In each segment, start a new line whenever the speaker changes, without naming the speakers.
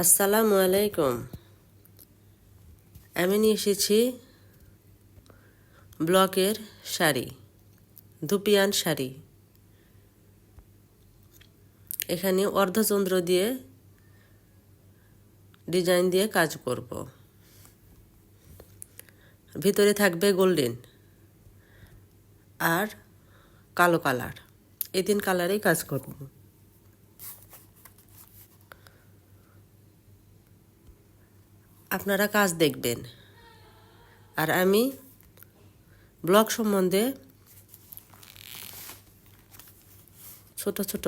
আসসালামু আলাইকুম। আমি নিয়ে এসেছি ব্লকের শাড়ি, দুপিয়ান শাড়ি। এখানে অর্ধচন্দ্র দিয়ে ডিজাইন দিয়ে কাজ করব। ভিতরে থাকবে গোল্ডেন আর কালো কালার, এই তিন কালারেই কাজ করব। আপনারা কাজ দেখবেন আর আমি ব্লক সম্বন্ধে ছোট ছোট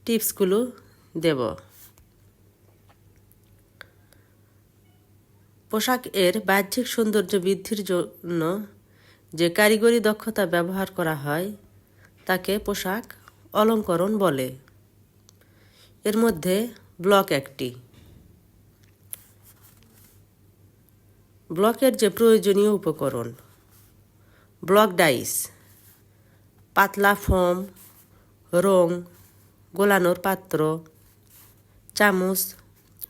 টিপসগুলো দেব। পোশাক এর বাহ্যিক সৌন্দর্য বৃদ্ধির জন্য যে কারিগরি দক্ষতা ব্যবহার করা হয় তাকে পোশাক অলঙ্করণ বলে। এর মধ্যে ব্লক একটি। ব্লকের যে প্রয়োজনীয় উপকরণ: ব্লক ডাইস, পাতলা ফোম, রং, গোলানোর পাত্র, চামচ,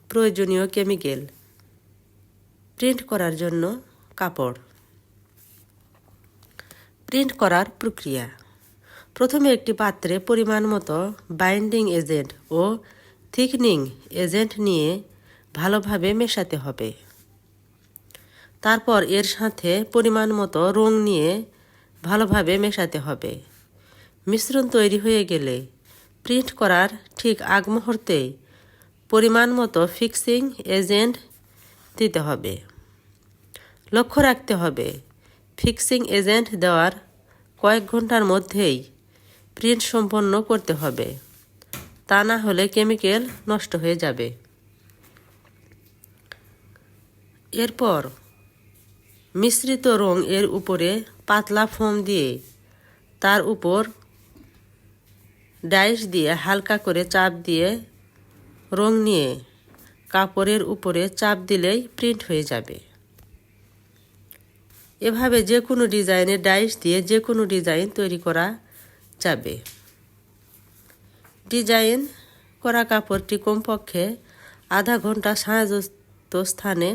প্রয়োজনীয় কেমিক্যাল, প্রিন্ট করার জন্য কাপড়। প্রিন্ট করার প্রক্রিয়া: প্রথমে একটি পাত্রে পরিমাণ মতো বাইন্ডিং এজেন্ট ও থিকনিং এজেন্ট নিয়ে ভালোভাবে মেশাতে হবে। তারপর এর সাথে পরিমাণ মতো রং নিয়ে ভালোভাবে মেশাতে হবে। মিশ্রণ তৈরি হয়ে গেলে প্রিন্ট করার ঠিক আগ মুহূর্তে পরিমাণ মতো ফিক্সিং এজেন্ট দিতে হবে। লক্ষ্য রাখতে হবে ফিক্সিং এজেন্ট দেওয়ার কয়েক ঘন্টার মধ্যেই প্রিন্ট সম্পন্ন করতে হবে, তা না হলে কেমিক্যাল নষ্ট হয়ে যাবে। এরপর মিশ্রিত রং এর উপরে পাতলা ফোম দিয়ে তার উপর ডাইস দিয়ে হালকা করে চাপ দিয়ে রং নিয়ে কাপড়ের উপরে চাপ দিলেই প্রিন্ট হয়ে যাবে। এভাবে যে কোনো ডিজাইনের ডাইস দিয়ে যে কোনো ডিজাইন তৈরি করা যাবে। ডিজাইন করা কাপড়টি কমপক্ষে আধা ঘন্টা ছায়াযুক্ত স্থানে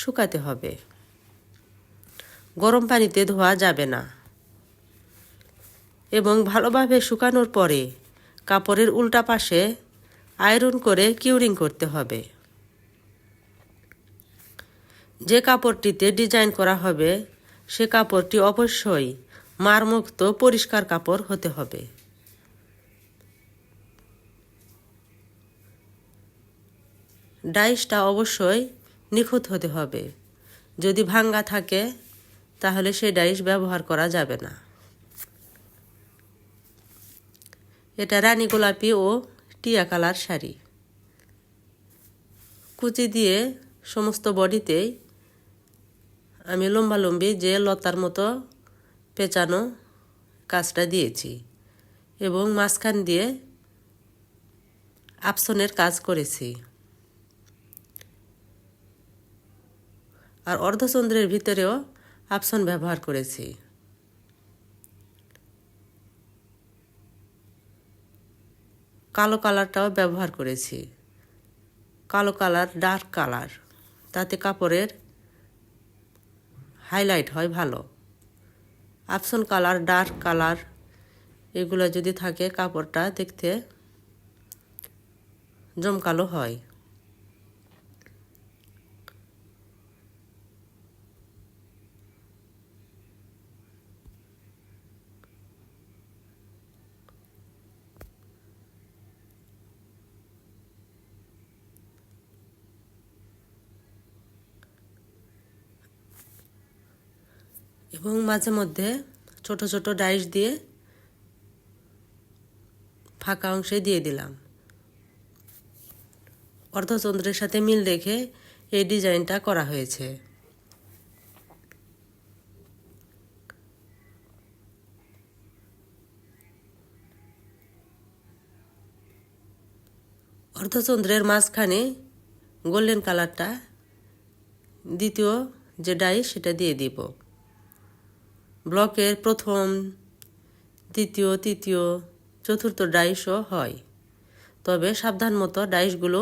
শুকাতে হবে। গরম পানিতে ধোয়া যাবে না এবং ভালোভাবে শুকানোর পরে কাপড়ের উল্টা পাশে আয়রন করে কিউরিং করতে হবে। যে কাপড়টিতে ডিজাইন করা হবে সে কাপড়টি অবশ্যই মারমুক্ত পরিষ্কার কাপড় হতে হবে। ডাইসটা অবশ্যই নিখুঁত হতে হবে। যদি ভাঙ্গা থাকে তাহলে সেই ডাইস ব্যবহার করা যাবে না। এটা রানী গোলাপি ও টিয়া কালার শাড়ি। কুচি দিয়ে সমস্ত বডিতেই আমি লম্বালম্বি যে লতার মতো পেঁচানো কাজটা দিয়েছি এবং মাঝখান দিয়ে আপসনের কাজ করেছি। আর অর্ধচন্দ্রের ভিতরেও আপসন ব্যবহার করেছি। কালো কালারটাও ব্যবহার করেছি। কালো কালার ডার্ক কালার, তাতে কাপড়ের হাইলাইট হয় ভালো। আপসন কালার, ডার্ক কালার এগুলো যদি থাকে কাপড়টা দেখতে জমকালো হয়। এবং মাঝে মধ্যে ছোট ছোট ডাইস দিয়ে ফাঁকা অংশে দিয়ে দিলাম। অর্ধচন্দ্রের সাথে মিল রেখে এই ডিজাইনটা করা হয়েছে। অর্ধচন্দ্রের মাঝখানে গোল্ডেন কালারটা দ্বিতীয় যে ডাইস সেটা দিয়ে দিব। ব্লকের প্রথম, দ্বিতীয়, তৃতীয়, চতুর্থ ডাইসও হয়, তবে সাবধান মতো ডাইসগুলো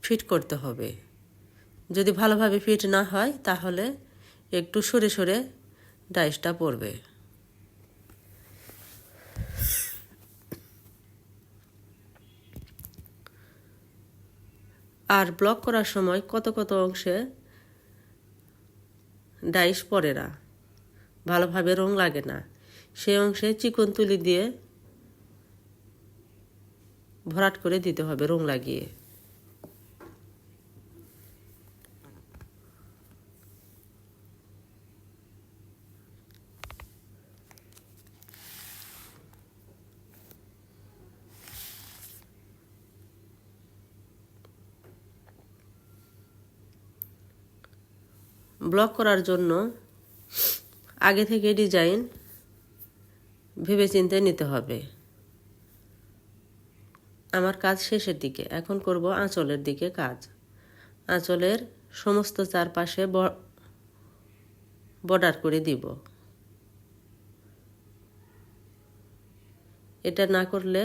ফিট করতে হবে। যদি ভালোভাবে ফিট না হয় তাহলে একটু সরে সরে ডাইসটা পড়বে। আর ব্লক করার সময় কত কত অংশে ডাইস পড়ে না, ভালোভাবে রং লাগে না, সেই অংশে চিকন তুলি দিয়ে ভরাট করে দিতে হবে রং লাগিয়ে। ব্লক করার জন্য আগে থেকে ডিজাইন ভেবেচিন্তে নিতে হবে। আমার কাজ শেষের দিকে, এখন করব আঁচলের দিকে কাজ। আঁচলের সমস্ত চারপাশে বর্ডার করে দিব। এটা না করলে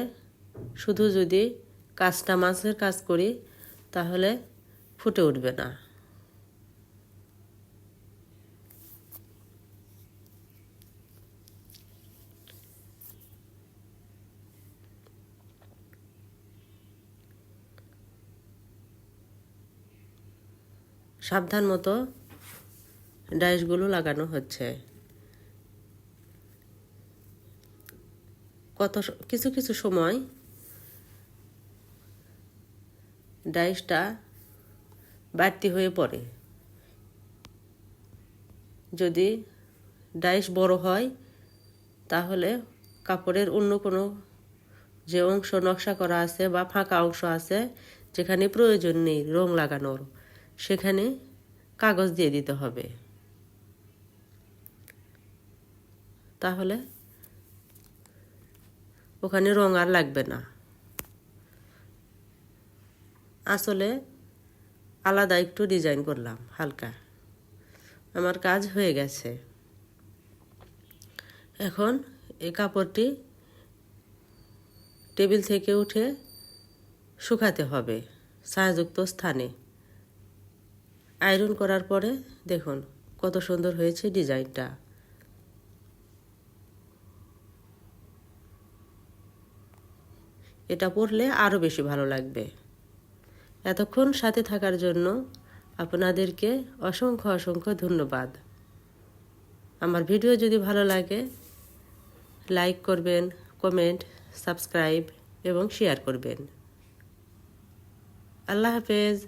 শুধু যদি কাজটা মাঝের কাজ করি তাহলে ফুটে উঠবে না। সাবধান মতো ডাইসগুলো লাগানো হচ্ছে। কিছু কিছু সময় ডাইসটা বাড়তি হয়ে পড়ে। যদি ডাইস বড় হয় তাহলে কাপড়ের অন্য কোনো যে অংশ নকশা করা আছে বা ফাঁকা অংশ আছে যেখানে প্রয়োজন নেই রং লাগানোর, সেখানে কাগজ দিয়ে দিতে হবে। তাহলে ওখানে রং আর লাগবে না। আসলে আলাদা একটু ডিজাইন করলাম হালকা। আমার কাজ হয়ে গেছে। এখন এই কাপড়টি টেবিল থেকে উঠে শুকাতে হবে ছায়াযুক্ত স্থানে। আয়রন করার পরে দেখুন কত সুন্দর হয়েছে ডিজাইনটা। এটা পরলে আরও বেশি ভালো লাগবে। এতক্ষণ সাথে থাকার জন্য আপনাদেরকে অসংখ্য অসংখ্য ধন্যবাদ। আমার ভিডিও যদি ভালো লাগে লাইক করবেন, কমেন্ট, সাবস্ক্রাইব এবং শেয়ার করবেন। আল্লাহ হাফেজ।